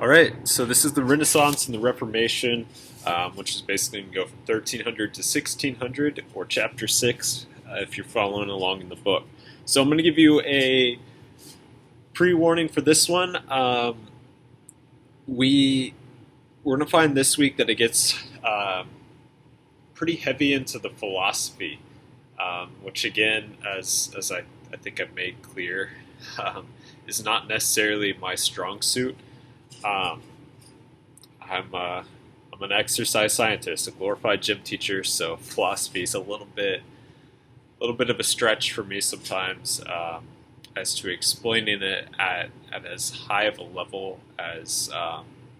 All right, so this is the Renaissance and the Reformation, which is basically going to go from 1300 to 1600, or chapter 6, if you're following along in the book. So I'm going to give you a pre-warning for this one. We're going to find this week that it gets pretty heavy into the philosophy, which again, as I think I've made clear, is not necessarily my strong suit. Um, I'm an exercise scientist, a glorified gym teacher, so philosophy is a little bit of a stretch for me sometimes, as to explaining it at as high of a level as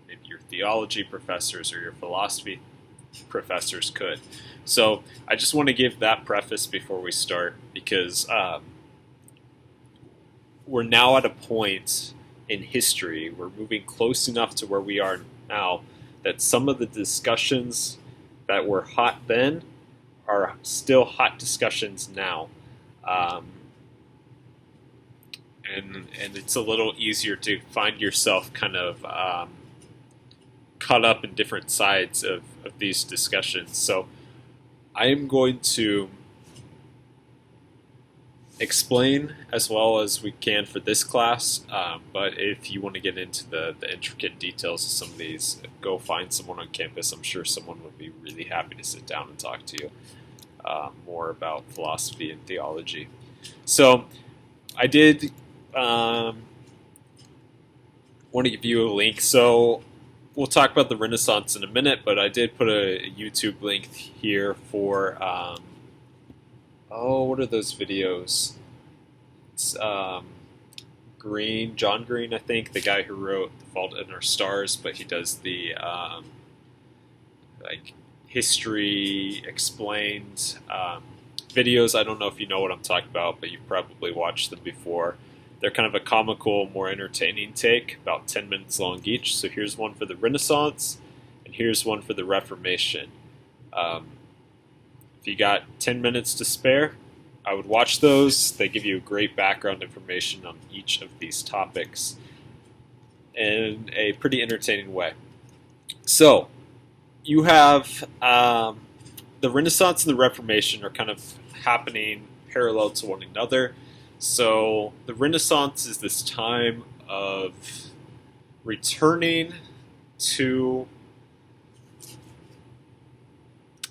maybe your theology professors or your philosophy professors could. So I just want to give that preface before we start, because we're now at a point in history, we're moving close enough to where we are now, that some of the discussions that were hot then are still hot discussions now. Um, and it's a little easier to find yourself kind of caught up in different sides of these discussions. So I am going to explain as well as we can for this class, but if you want to get into the intricate details of some of these, go find someone on campus. I'm sure someone would be really happy to sit down and talk to you more about philosophy and theology. So I did want to give you a link. So we'll talk about the Renaissance in a minute, but I did put a YouTube link here for what are those videos? It's John Green, I think, the guy who wrote The Fault in Our Stars, but he does the like history explained videos. I don't know if you know what I'm talking about, but you've probably watched them before. They're kind of a comical, more entertaining take, about 10 minutes long each. So here's one for the Renaissance, and here's one for the Reformation. If you got 10 minutes to spare, I would watch those. They give you great background information on each of these topics in a pretty entertaining way. So, you have the Renaissance and the Reformation are kind of happening parallel to one another. So, the Renaissance is this time of returning to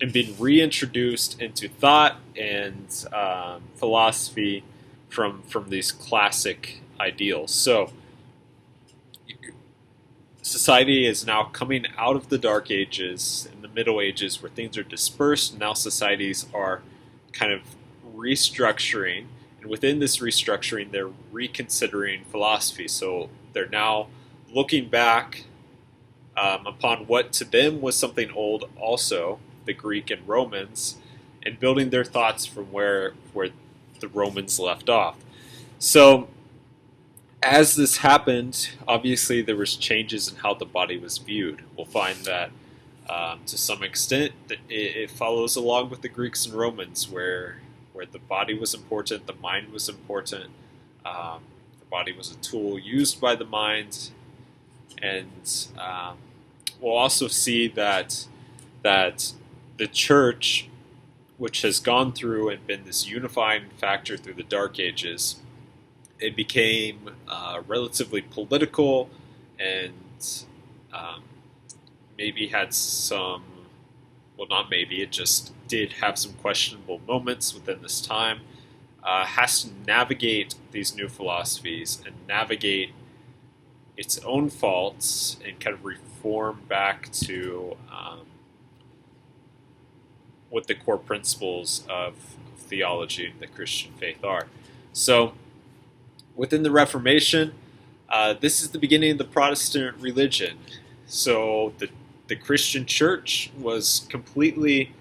and being reintroduced into thought and philosophy from these classic ideals. So society is now coming out of the Dark Ages and the Middle Ages, where things are dispersed. Now societies are kind of restructuring, and within this restructuring, they're reconsidering philosophy. So they're now looking back upon what to them was something old also, the Greek and Romans, and building their thoughts from where the Romans left off. So as this happened, obviously there was changes in how the body was viewed. We'll find that to some extent that it follows along with the Greeks and Romans, where the body was important, the mind was important. The body was a tool used by the mind, and we'll also see that the church, which has gone through and been this unifying factor through the Dark Ages, it became relatively political and maybe had some, well, not maybe, it just did have some questionable moments within this time. Has to navigate these new philosophies and navigate its own faults and kind of reform back to what the core principles of theology and the Christian faith are. So, within the Reformation, this is the beginning of the Protestant religion. So, the Christian church was completely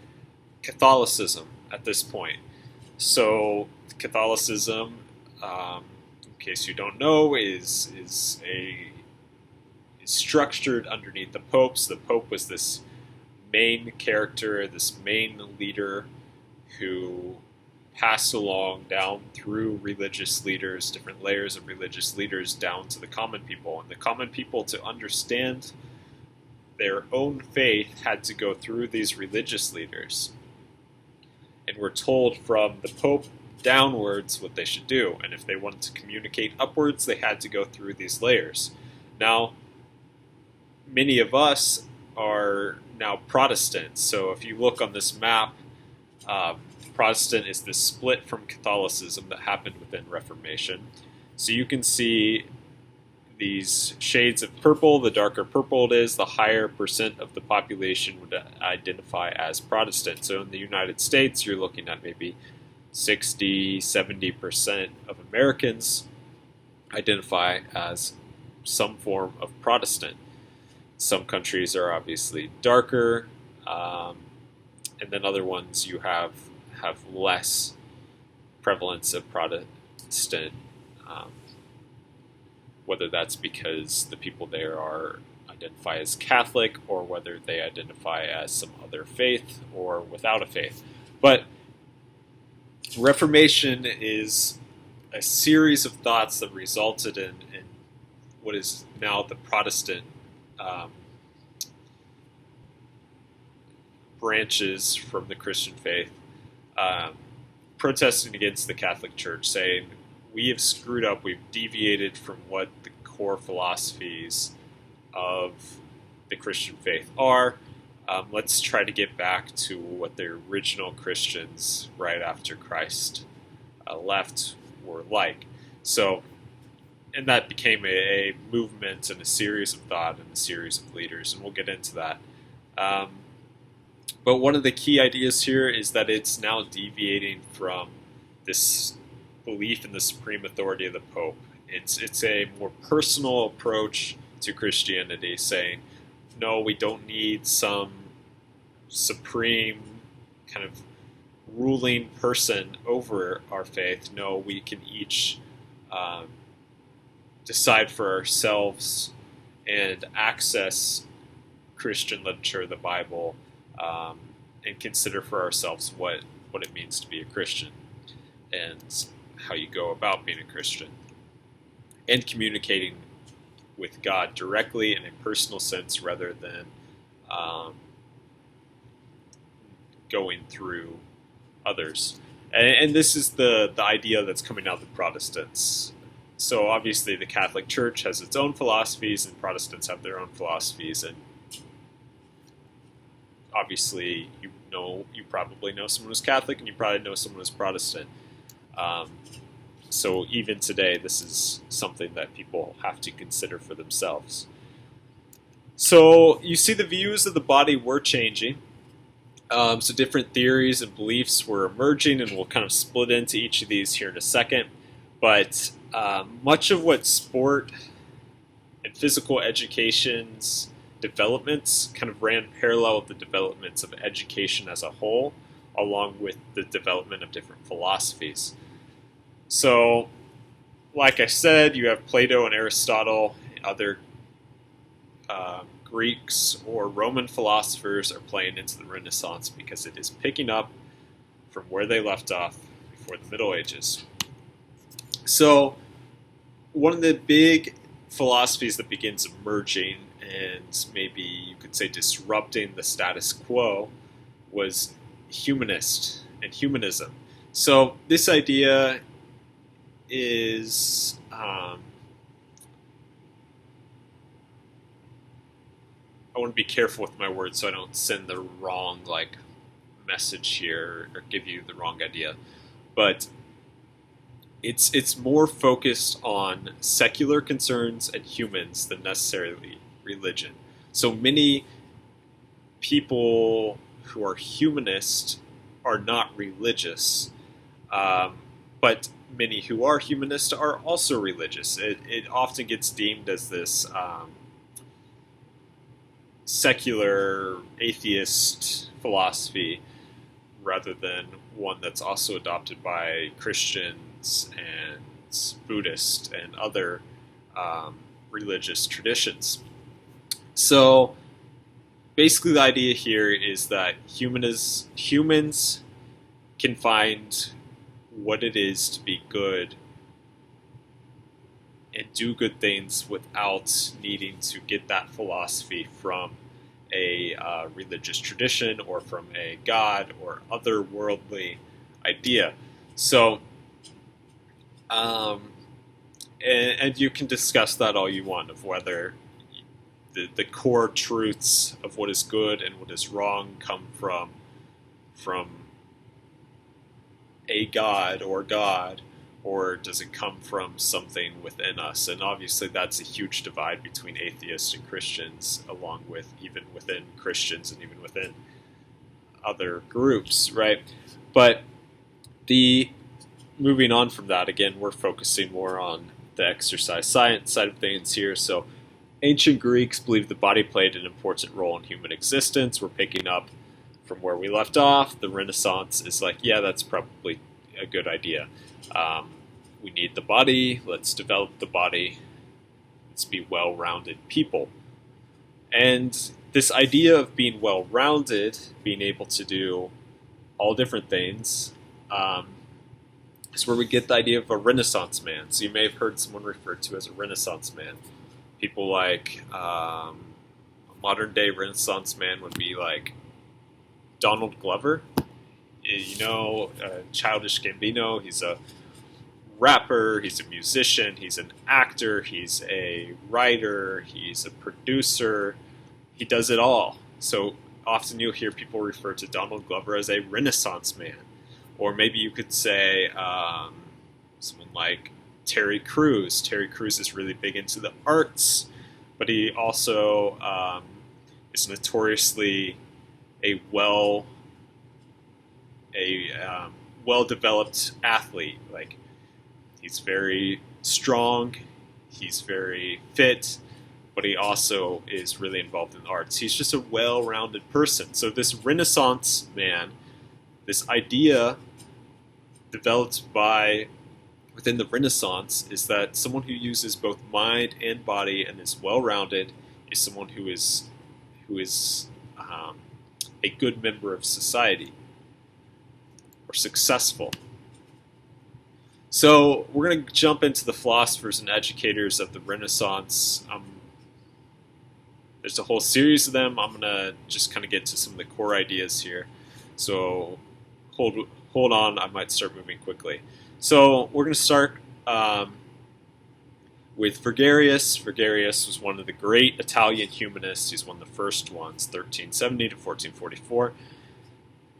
Catholicism at this point. So, Catholicism, in case you don't know, is structured underneath the popes. The pope was this main character, this main leader who passed along down through religious leaders, different layers of religious leaders, down to the common people. And the common people, to understand their own faith, had to go through these religious leaders. And were told from the Pope downwards what they should do. And if they wanted to communicate upwards, they had to go through these layers. Now, many of us are now Protestants. So if you look on this map, Protestant is the split from Catholicism that happened within Reformation. So you can see these shades of purple. The darker purple it is, the higher percent of the population would identify as Protestant. So in the United States, you're looking at maybe 60, 70% of Americans identify as some form of Protestant. Some countries are obviously darker, and then other ones you have less prevalence of Protestant, whether that's because the people there identify as Catholic, or whether they identify as some other faith or without a faith. But Reformation is a series of thoughts that resulted in what is now the Protestant branches from the Christian faith, protesting against the Catholic Church, saying, we have screwed up, we've deviated from what the core philosophies of the Christian faith are. Let's try to get back to what the original Christians right after Christ left were like. So, and that became a movement and a series of thought and a series of leaders, and we'll get into that. But one of the key ideas here is that it's now deviating from this belief in the supreme authority of the Pope. It's a more personal approach to Christianity, saying, no, we don't need some supreme kind of ruling person over our faith. No, we can each decide for ourselves and access Christian literature, the Bible, and consider for ourselves what it means to be a Christian and how you go about being a Christian, and communicating with God directly in a personal sense rather than going through others. And this is the idea that's coming out of the Protestants. So obviously the Catholic Church has its own philosophies, and Protestants have their own philosophies, and obviously you probably know someone who's Catholic, and you probably know someone who's Protestant. So even today, this is something that people have to consider for themselves. So you see the views of the body were changing. So different theories and beliefs were emerging, and we'll kind of split into each of these here in a second. But much of what sport and physical education's developments kind of ran parallel with the developments of education as a whole, along with the development of different philosophies. So, like I said, you have Plato and Aristotle. Other Greeks or Roman philosophers are playing into the Renaissance because it is picking up from where they left off before the Middle Ages. So, one of the big philosophies that begins emerging and maybe you could say disrupting the status quo was humanist and humanism. So this idea is I want to be careful with my words so I don't send the wrong message here or give you the wrong idea. But it's more focused on secular concerns and humans than necessarily religion. So many people who are humanist are not religious, but many who are humanist are also religious. It often gets deemed as this secular atheist philosophy rather than one that's also adopted by Christians and Buddhists and other religious traditions. So basically the idea here is that humans can find what it is to be good and do good things without needing to get that philosophy from a religious tradition or from a god or otherworldly idea. So, and you can discuss that all you want of whether the core truths of what is good and what is wrong come from a god, or does it come from something within us? And obviously, that's a huge divide between atheists and Christians, along with even within Christians and even within other groups, right? But the moving on from that, again, we're focusing more on the exercise science side of things here. So, ancient Greeks believed the body played an important role in human existence. We're picking up from where we left off. The Renaissance is like, yeah, that's probably a good idea. We need the body. Let's develop the body. Let's be well-rounded people. And this idea of being well-rounded, being able to do all different things, is where we get the idea of a Renaissance man. So you may have heard someone referred to as a Renaissance man. People like a modern-day Renaissance man would be like Donald Glover. You know, Childish Gambino. He's a rapper, he's a musician, he's an actor, he's a writer, he's a producer. He does it all. So often you'll hear people refer to Donald Glover as a Renaissance man. Or maybe you could say someone like Terry Crews. Terry Crews is really big into the arts, but he also is notoriously a well-developed athlete. Like, he's very strong, he's very fit, but he also is really involved in the arts. He's just a well-rounded person. So this Renaissance man, this idea developed within the Renaissance, is that someone who uses both mind and body and is well-rounded is someone who is a good member of society or successful. So we're going to jump into the philosophers and educators of the Renaissance. There's a whole series of them. I'm going to just kind of get to some of the core ideas here. So hold on, I might start moving quickly. So we're going to start with Fragarius. Fragarius was one of the great Italian humanists. He's one of the first ones, 1370 to 1444.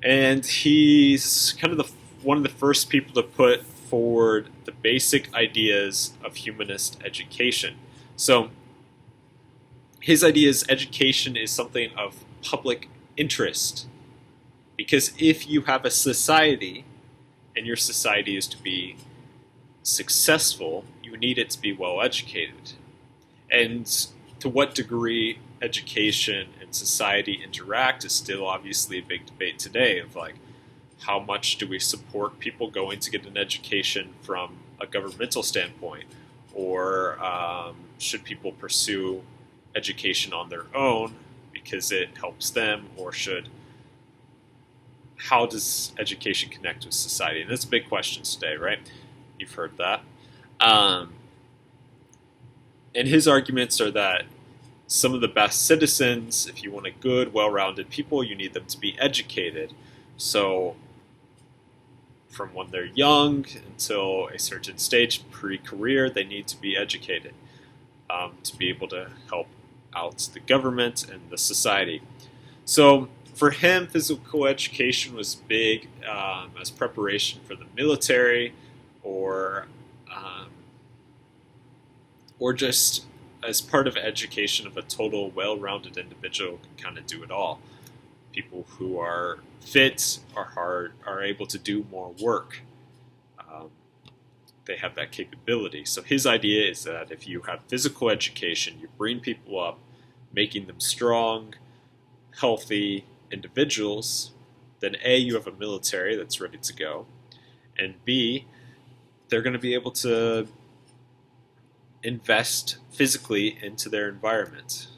And he's kind of one of the first people to put forward the basic ideas of humanist education. So his idea is education is something of public interest. Because if you have a society, and your society is to be successful, you need it to be well educated. And to what degree education and society interact is still obviously a big debate today of like, how much do we support people going to get an education from a governmental standpoint, or should people pursue education on their own because it helps them, or how does education connect with society? And that's a big question today, right? You've heard that. And his arguments are that some of the best citizens, if you want a good, well-rounded people, you need them to be educated. So from when they're young until a certain stage, pre-career, they need to be educated to be able to help out the government and the society. So for him, physical education was big as preparation for the military, or just as part of education of a total well-rounded individual can kind of do it all. People who are fit are able to do more work. They have that capability. So his idea is that if you have physical education, you bring people up, making them strong, healthy individuals, then A, you have a military that's ready to go, and B, they're going to be able to invest physically into their environment.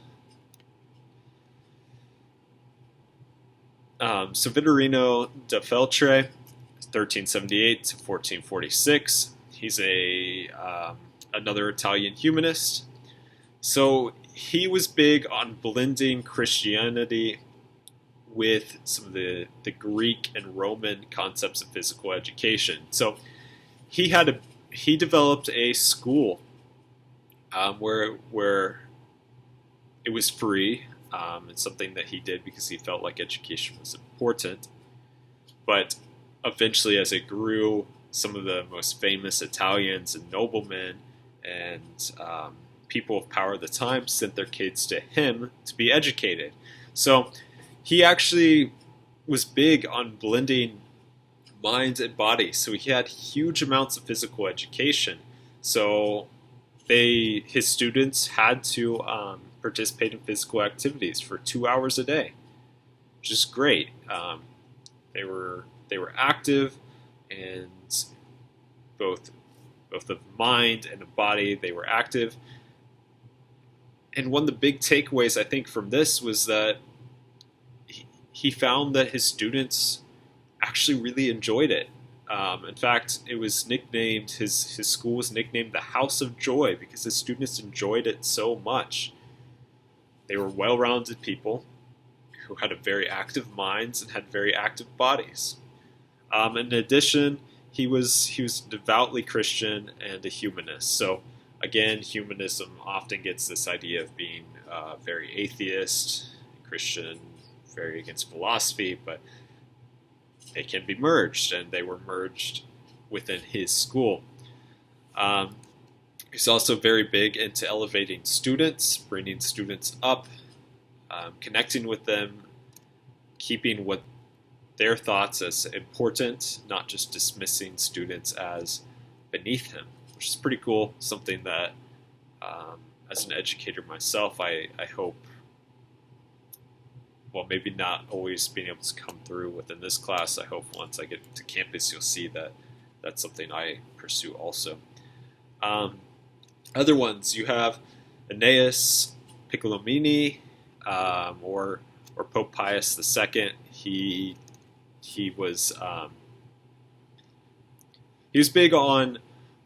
So Vittorino da Feltre 1378 to 1446. He's another Italian humanist. So he was big on blending Christianity with some of the Greek and Roman concepts of physical education. So he developed a school where it was free. It's something that he did because he felt like education was important. But eventually, as it grew, some of the most famous Italians and noblemen and people of power at the time sent their kids to him to be educated. So he actually was big on blending mind and body. So he had huge amounts of physical education. So his students had to participate in physical activities for 2 hours a day, which is great. They were active, and both of mind and of body, they were active. And one of the big takeaways I think from this was that he found that his students actually really enjoyed it. In fact, it was nicknamed, his school was nicknamed the House of Joy because his students enjoyed it so much. They were well-rounded people who had very active minds and had very active bodies. In addition, he was devoutly Christian and a humanist. So again, humanism often gets this idea of being very atheist, Christian, very against philosophy, but they can be merged, and they were merged within his school. He's also very big into elevating students, bringing students up, connecting with them, keeping what their thoughts as important, not just dismissing students as beneath him, which is pretty cool. Something that, as an educator myself, I hope, well, maybe not always being able to come through within this class. I hope once I get to campus, you'll see that that's something I pursue also. Other ones, you have Aeneas Piccolomini, or Pope Pius II. He was big on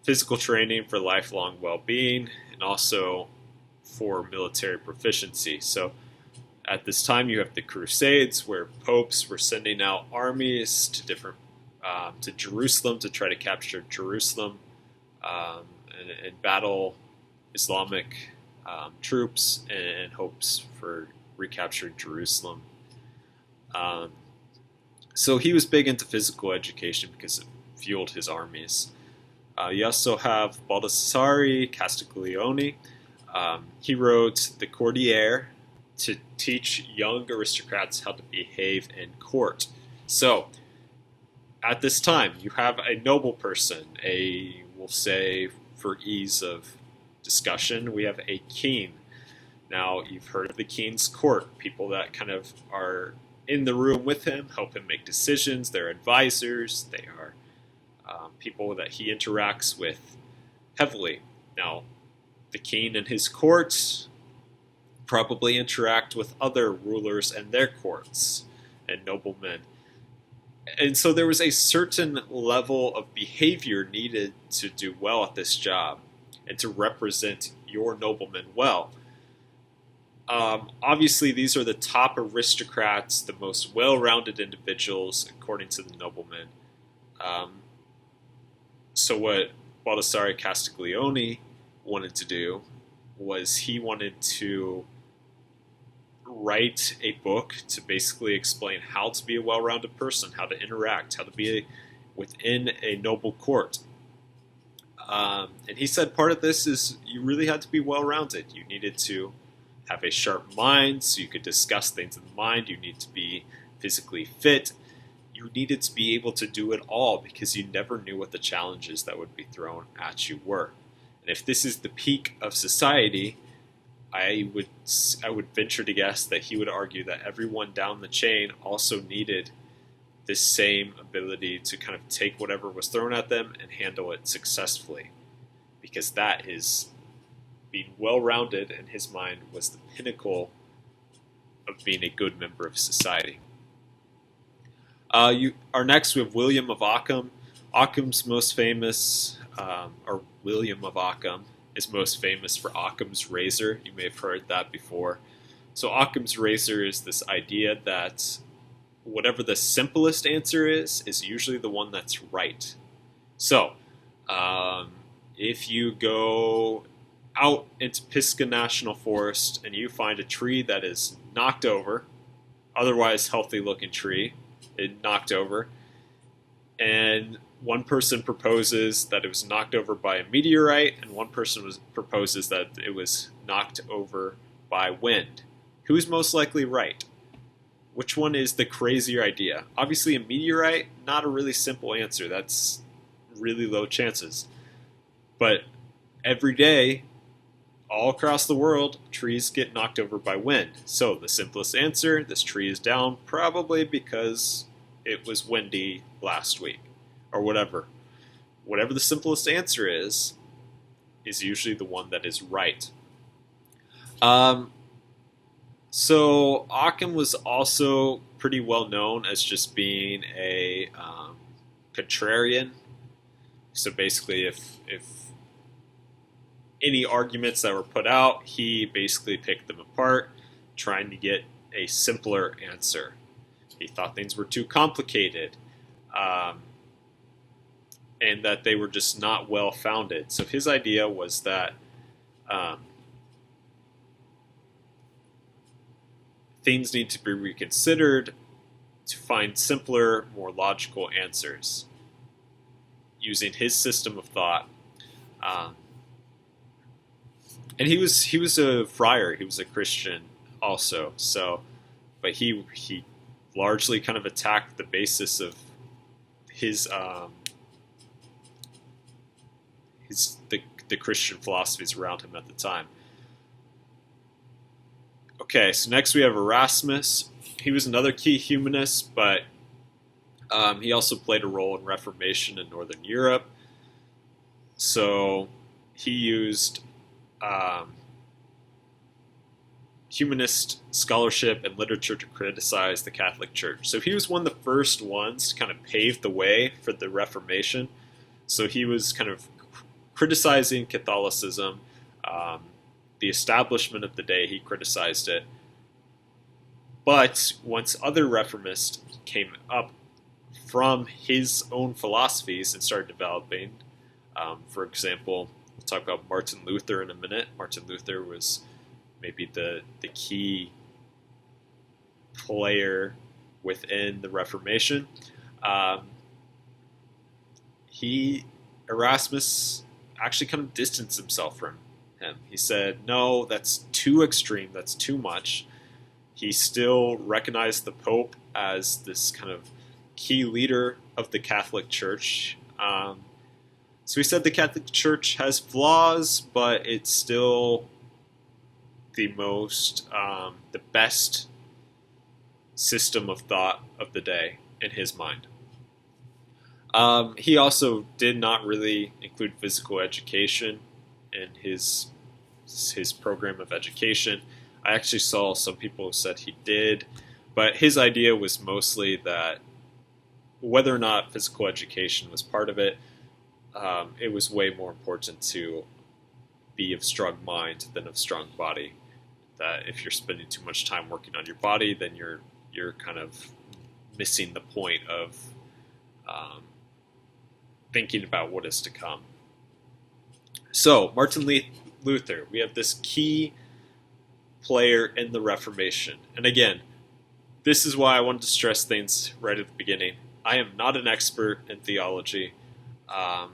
physical training for lifelong well-being and also for military proficiency. So at this time, you have the Crusades, where popes were sending out armies to different to Jerusalem to try to capture Jerusalem and battle Islamic troops in hopes for recapturing Jerusalem. So he was big into physical education because it fueled his armies. You also have Baldassare Castiglione. He wrote The Courtier to teach young aristocrats how to behave in court. So, at this time, you have a noble person, we'll say, for ease of discussion, we have a king. Now, you've heard of the king's court, people that kind of are in the room with him, help him make decisions, they're advisors, they are people that he interacts with heavily. Now, the king and his court probably interact with other rulers and their courts and noblemen. And so there was a certain level of behavior needed to do well at this job and to represent your noblemen well. Obviously, these are the top aristocrats, the most well-rounded individuals, according to the noblemen. So what Baldassare Castiglione wanted to do was he wanted to write a book to basically explain how to be a well-rounded person, how to interact, how to be within a noble court. And he said part of this is you really had to be well-rounded. You needed to have a sharp mind so you could discuss things in the mind. You need to be physically fit. You needed to be able to do it all because you never knew what the challenges that would be thrown at you were. And if this is the peak of society, I would venture to guess that he would argue that everyone down the chain also needed this same ability to kind of take whatever was thrown at them and handle it successfully. Because that is, being well-rounded in his mind was the pinnacle of being a good member of society. Our next, we have William of Ockham. Occam's most famous, or William of Ockham, is most famous for Occam's razor. You may have heard that before. So Occam's razor is this idea that whatever the simplest answer is usually the one that's right. So, if you go out into Pisgah National Forest and you find a tree that is knocked over, otherwise healthy looking tree, it knocked over, and one person proposes that it was knocked over by a meteorite, and one person proposes that it was knocked over by wind. Who's most likely right? Which one is the crazier idea? Obviously, a meteorite, not a really simple answer. That's really low chances. But every day, all across the world, trees get knocked over by wind. So the simplest answer, this tree is down probably because it was windy last week, or whatever. Whatever the simplest answer is usually the one that is right. So Occam was also pretty well known as just being a contrarian. So basically, if any arguments that were put out, he basically picked them apart, trying to get a simpler answer. He thought things were too complicated, and that they were just not well founded. So his idea was that things need to be reconsidered to find simpler, more logical answers using his system of thought. And he was a friar. He was a Christian also. So, but he largely kind of attacked the basis of his the Christian philosophies around him at the time. Okay, so next we have Erasmus. He was another key humanist, but he also played a role in Reformation in Northern Europe. So he used humanist scholarship and literature to criticize the Catholic Church. So he was one of the first ones to kind of pave the way for the Reformation. So he was kind of criticizing Catholicism, the establishment of the day, he criticized it. But once other Reformists came up from his own philosophies and started developing, for example, we'll talk about Martin Luther in a minute. Martin Luther was maybe the key player within the Reformation. Erasmus actually kind of distanced himself from him. He said, no, that's too extreme, that's too much. He still recognized the Pope as this kind of key leader of the Catholic Church. So he said the Catholic Church has flaws, but it's still the best system of thought of the day in his mind. He also did not really include physical education in his program of education. I actually saw some people who said he did, but his idea was mostly that whether or not physical education was part of it, it was way more important to be of strong mind than of strong body. That if you're spending too much time working on your body, then you're kind of missing the point of thinking about what is to come. So, Martin Luther, we have this key player in the Reformation. And again, this is why I wanted to stress things right at the beginning. I am not an expert in theology. I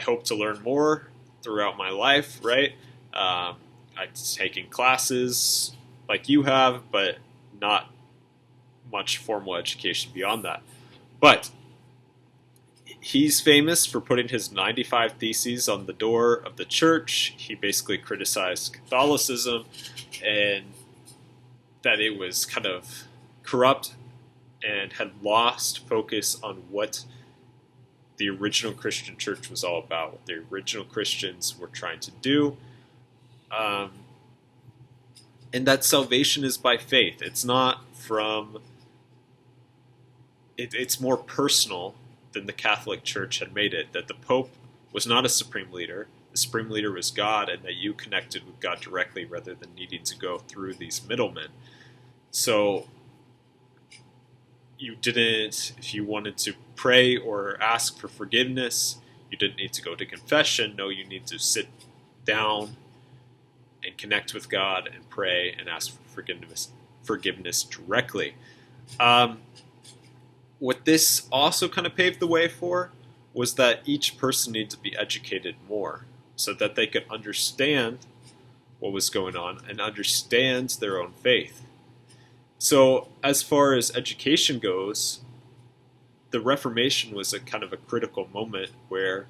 hope to learn more throughout my life, right? I've taken classes like you have, but not much formal education beyond that. But he's famous for putting his 95 Theses on the door of the church. He basically criticized Catholicism and that it was kind of corrupt and had lost focus on what the original Christian church was all about, what the original Christians were trying to do. And that salvation is by faith. It's not from it's more personal than the Catholic Church had made it, that the Pope was not a supreme leader. The supreme leader was God, and that you connected with God directly rather than needing to go through these middlemen. So you didn't, if you wanted to pray or ask for forgiveness, you didn't need to go to confession. No, you need to sit down and connect with God and pray and ask for forgiveness directly. What this also kind of paved the way for was that each person needed to be educated more so that they could understand what was going on and understand their own faith. So as far as education goes, the Reformation was a kind of a critical moment where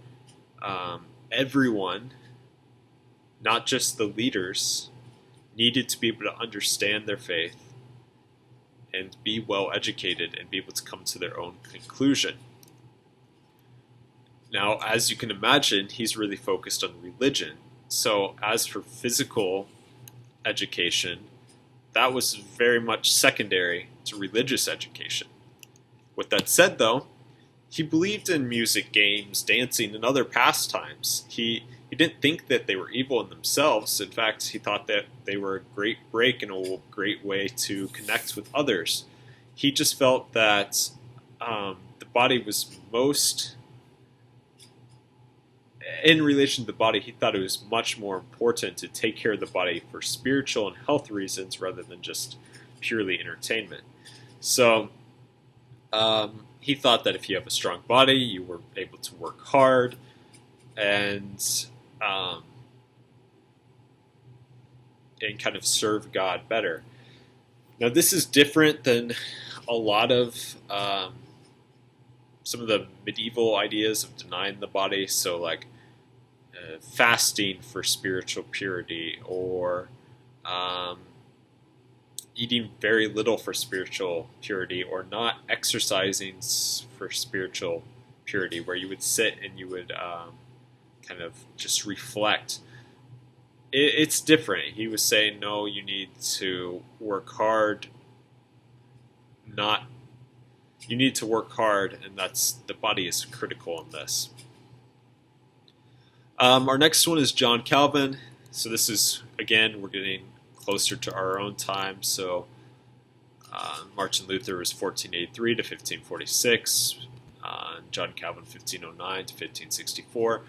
everyone, not just the leaders, needed to be able to understand their faith and be well educated and be able to come to their own conclusion. Now, as you can imagine, he's really focused on religion. So as for physical education, that was very much secondary to religious education. With that said, though, he believed in music, games, dancing, and other pastimes. He didn't think that they were evil in themselves. In fact, he thought that they were a great break and a great way to connect with others. He just felt that the body was most, in relation to the body, he thought it was much more important to take care of the body for spiritual and health reasons rather than just purely entertainment. So he thought that if you have a strong body, you were able to work hard and kind of serve God better. Now, this is different than a lot of some of the medieval ideas of denying the body. So, like fasting for spiritual purity, or eating very little for spiritual purity, or not exercising for spiritual purity, where you would sit and you would kind of just reflect. It's different. He was saying, no, you need to work hard. You need to work hard, and the body is critical in this. Our next one is John Calvin. So this is, again, we're getting closer to our own time. So Martin Luther was 1483 to 1546. John Calvin 1509 to 1564.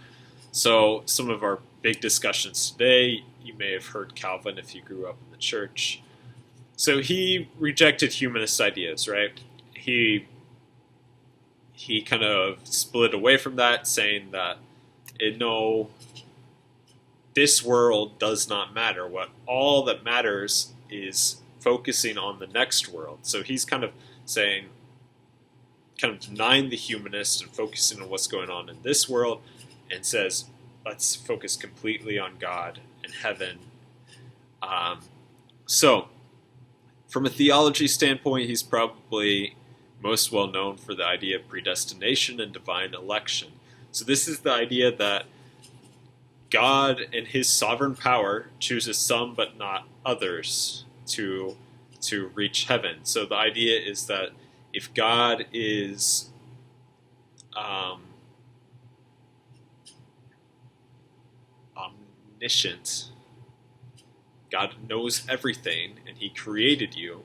So some of our big discussions today, you may have heard Calvin if you grew up in the church. So he rejected humanist ideas, right? He kind of split away from that, saying that no, this world does not matter. All that matters is focusing on the next world. So he's kind of saying, kind of denying the humanist and focusing on what's going on in this world, and says, let's focus completely on God and heaven. So, from a theology standpoint, he's probably most well known for the idea of predestination and divine election. So this is the idea that God, in his sovereign power, chooses some but not others to reach heaven. So the idea is that if God is omniscient, God knows everything, and he created you,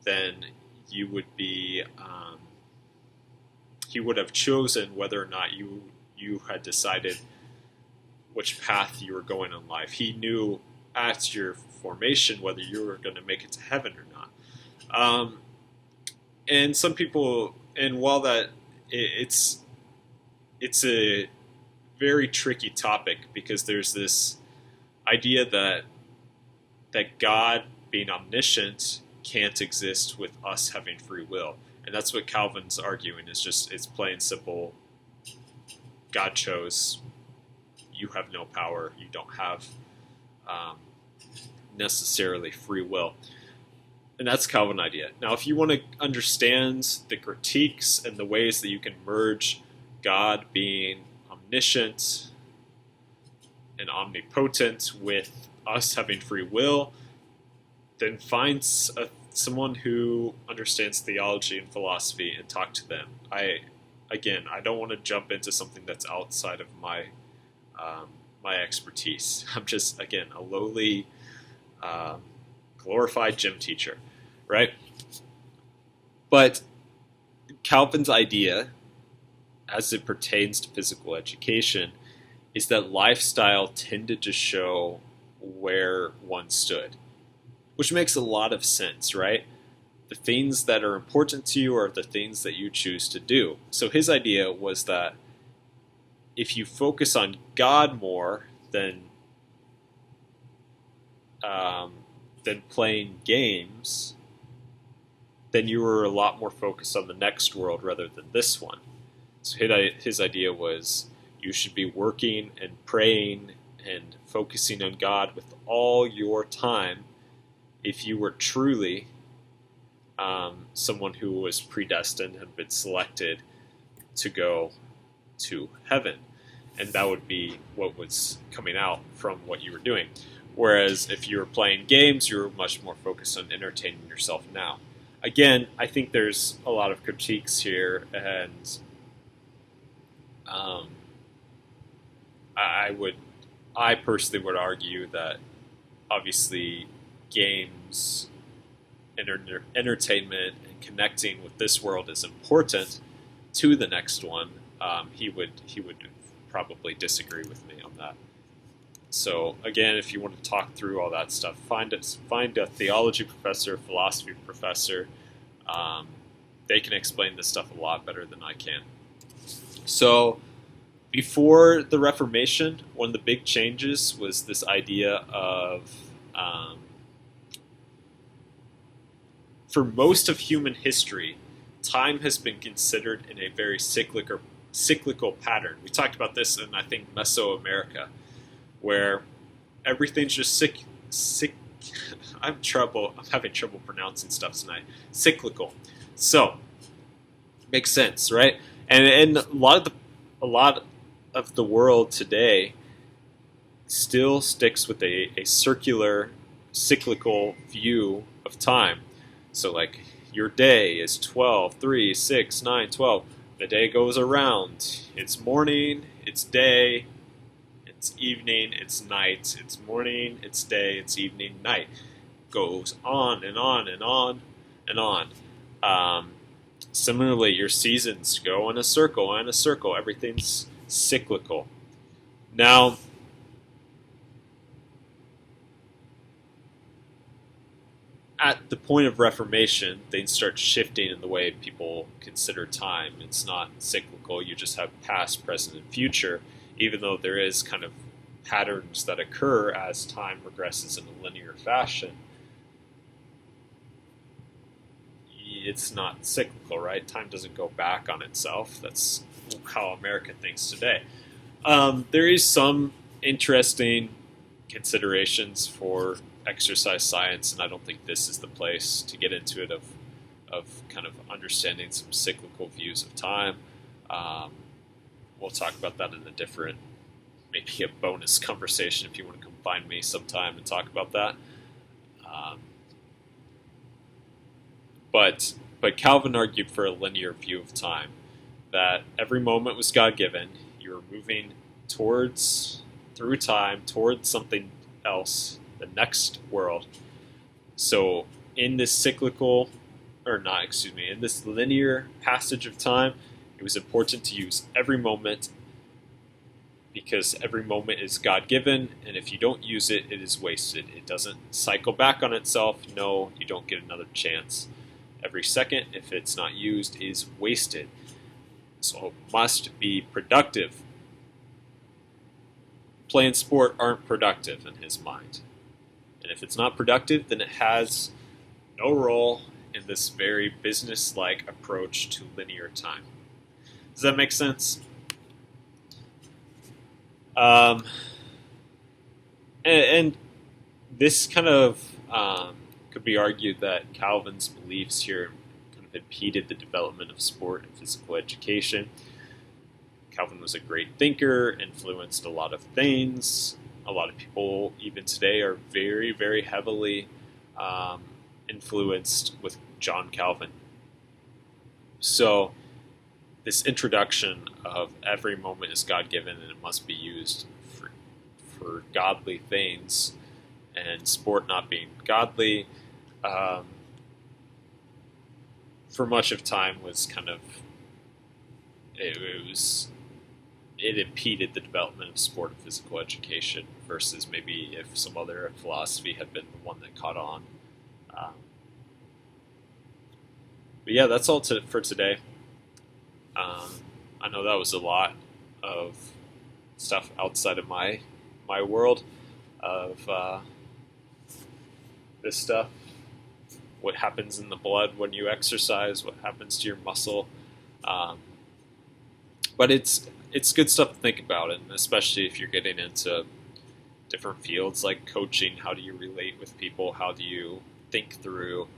then you would be, he would have chosen whether or not you had decided which path you were going in life. He knew at your formation whether you were going to make it to heaven or not. And some people, and while that it's a very tricky topic, because there's this idea that God, being omniscient, can't exist with us having free will. And that's what Calvin's arguing, it's plain simple. God chose. You have no power. You don't have necessarily free will. And that's Calvin idea. Now, if you want to understand the critiques and the ways that you can merge God being omniscient and omnipotent with us having free will, then find someone who understands theology and philosophy and talk to them. I don't want to jump into something that's outside of my expertise. I'm just, again, a lowly, um, glorified gym teacher, right? But Calvin's idea, as it pertains to physical education, is that lifestyle tended to show where one stood, which makes a lot of sense, right? The things that are important to you are the things that you choose to do. So his idea was that if you focus on God more um, than playing games, then you were a lot more focused on the next world rather than this one. So his idea was you should be working and praying and focusing on God with all your time if you were truly someone who was predestined and been selected to go to heaven. And that would be what was coming out from what you were doing. Whereas if you were playing games, you were much more focused on entertaining yourself now. Again, I think there's a lot of critiques here, and um, I personally would argue that obviously games, entertainment, and connecting with this world is important to the next one. He would probably disagree with me on that. So again, if you want to talk through all that stuff, find a theology professor, philosophy professor. They can explain this stuff a lot better than I can. So before the Reformation, one of the big changes was this idea of for most of human history, time has been considered in a very cyclical pattern. We talked about this in, I think, Mesoamerica, where everything's just I'm having trouble pronouncing stuff tonight. Cyclical. So makes sense, right? And a lot of the world today still sticks with a circular, cyclical view of time. So like your day is 12, 3, 6, 9, 12. The day goes around. It's morning, it's day, it's evening, it's night. It's morning, it's day, it's evening, night. Goes on and on and on and on. Similarly, your seasons go in a circle and a circle. Everything's cyclical. Now, at the point of Reformation, things start shifting in the way people consider time. It's not cyclical. You just have past, present, and future, even though there is kind of patterns that occur as time progresses in a linear fashion. It's not cyclical, right? Time doesn't go back on itself. That's how America thinks today. There is some interesting considerations for exercise science, and I don't think this is the place to get into it, of kind of understanding some cyclical views of time. We'll talk about that in a different, maybe a bonus conversation if you want to come find me sometime and talk about that. But Calvin argued for a linear view of time, that every moment was God-given. You were moving through time, towards something else, the next world. So in this in this linear passage of time, it was important to use every moment, because every moment is God-given, and if you don't use it, it is wasted. It doesn't cycle back on itself. No, you don't get another chance. Every second, if it's not used, is wasted. So it must be productive. Play and sport aren't productive in his mind. And if it's not productive, then it has no role in this very business-like approach to linear time. Does that make sense? And this kind of could be argued that Calvin's beliefs here kind of impeded the development of sport and physical education. Calvin was a great thinker, influenced a lot of things. A lot of people, even today, are very, very heavily influenced with John Calvin. So this introduction of every moment is God-given and it must be used for godly things, and sport not being godly, for much of time was kind of it impeded the development of sport and physical education versus maybe if some other philosophy had been the one that caught on. But yeah, that's all for today. I know that was a lot of stuff outside of my world of this stuff. What happens in the blood when you exercise? What happens to your muscle? But it's good stuff to think about, and especially if you're getting into different fields like coaching. How do you relate with people? How do you think through?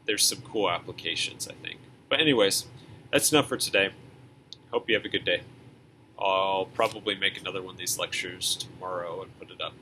There's some cool applications, I think. But anyways, that's enough for today. Hope you have a good day. I'll probably make another one of these lectures tomorrow and put it up.